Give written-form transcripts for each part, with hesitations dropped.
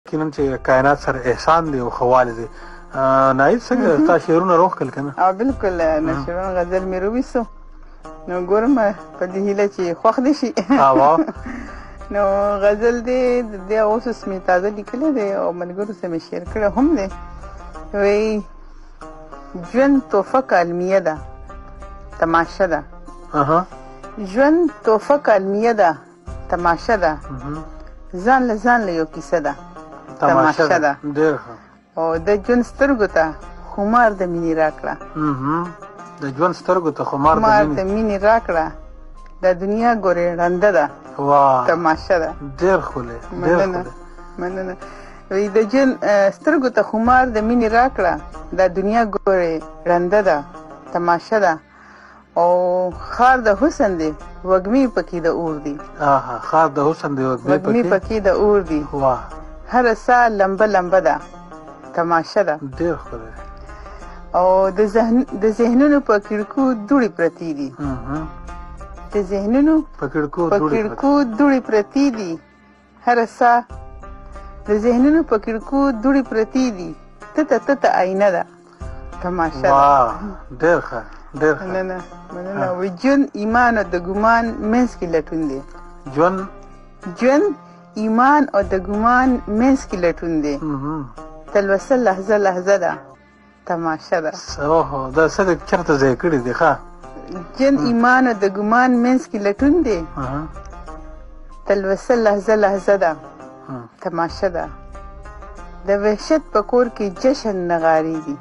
کینن چې کائنات سره احسان دی او خواله دی نایب څنګه تا شعرونه روح کل کنه او بالکل نشرون غزل مې رويسو نو ګورم په دې هیله چې خوښ دي شي نو غزل دې د اوس اسمه تازه لیکل دي او ملګرو سره شیر کړه هم دي وی ژوند توفه کلمیه ده تماشه ده ژوند توفه کلمیه ده تماشه ده ځان له یو کیسه ده تماشه ده ډېر او د ژوند سترګو ته خمار د مینې راکړه د ژوند سترګو ته خمار د مینې راکړه د دنیا ګورې ړنده ده تماشه ده ډېر ښکلی مننه وی د ژوند سترګو ته خمار د مینې راکړه د دنیا ګورې ړنده ده تماشه ده او خار د حسن دی وږمې پکې د اور دی خار د حسن دی وږمې پکې د اور دی هر سا لمبه ده تماشه ده ډېر ښکلی او د ذهنونو په کړکو دوړې پرتې دي د ذهنونو په کړکو دوړې پرتې دي هر سا د ذهنونو په کړکو دوړې پرتې دي ته آینه ده تماشه ده ډېر ښه ډېر ښه مننه وی ژوند ایمان او د ګمان منځ کې لټون دی ژوند ایمان او د ګمان منځ کې لټون دی تلوسه لحظه ده تماشه ده دا څه د چېرته ځای کړي دي ښه ژوند ایمان او د ګمان منځ کې لټون دی تلوسه لحظه ده تماشه ده د وحشت په کور کې جشن نغاري دي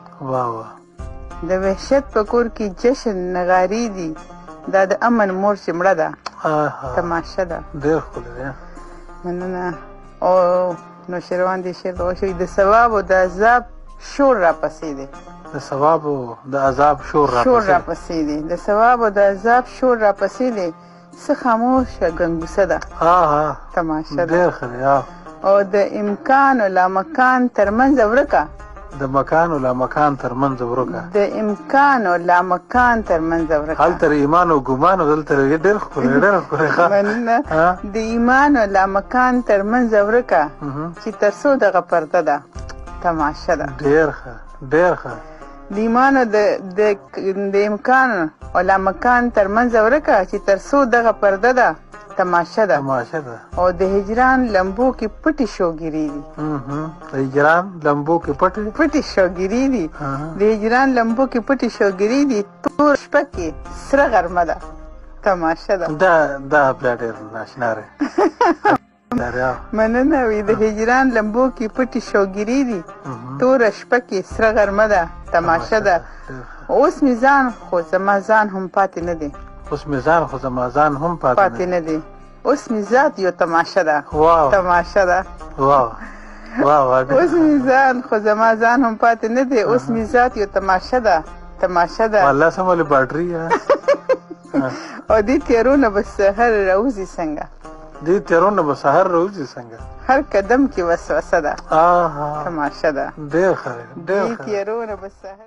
د وحشت په کور کې جشن نغاري دي دا د امن مور چې مړه ده تماشه ده ډېر ښکلی دی مننه او نو شیروان دې شعر وشوي د ثواب او د عذاب شور راپسې دی د ثواب او د عذاب شور راپسې دی د ثواب او د عذاب شور راپسې دی څه خاموشه ګنګوسه ده تماشه ده ډېر ښه دی او د امکان او لامکان ترمنځ ورکه د مکان او لامکان ترمنځ ورکه د امکان او لامکان ترمنځ ورکه هلته ایمان او ګمان او دلته ډېر ښکلی مننه د ایمان او لامکان ترمنځ ورکه چې تر څو دغه پرده ده تماشه ده ډېر ښه د ایمان او د امکان او لامکان ترمنځ ورکه چې تر څو دغه پرده ده تماشه ده او د هجران لمبو کې پټي شوګيري دي د هجران لمبو کې پټي شوګيري دي د هجران لمبو کې پټي شوګيري دي تور شپه کې سره غرمه ده تماشه ده دا بیا ډېر ناشنا دی مننه وی د هجران لمبو کې پټي شوګيري دي تور شپه کې سره غرمه ده تماشه ده اوس میزان خو زما ځان هم پاتې نه دی اوس میزان خو زما ځان هم پاتې نه دی اوس می ذات یو تماشه ده تماشه ده اوس میزان خو زما ځان هم پاتې نه دی اوس می ذات یو تماشه ده والله سمولې باټري او دې تیرونه به سحر راوځي څنګه هر قدم کې وسوسه ده تماشه ده ډېر ښه دې تیرونه به سحر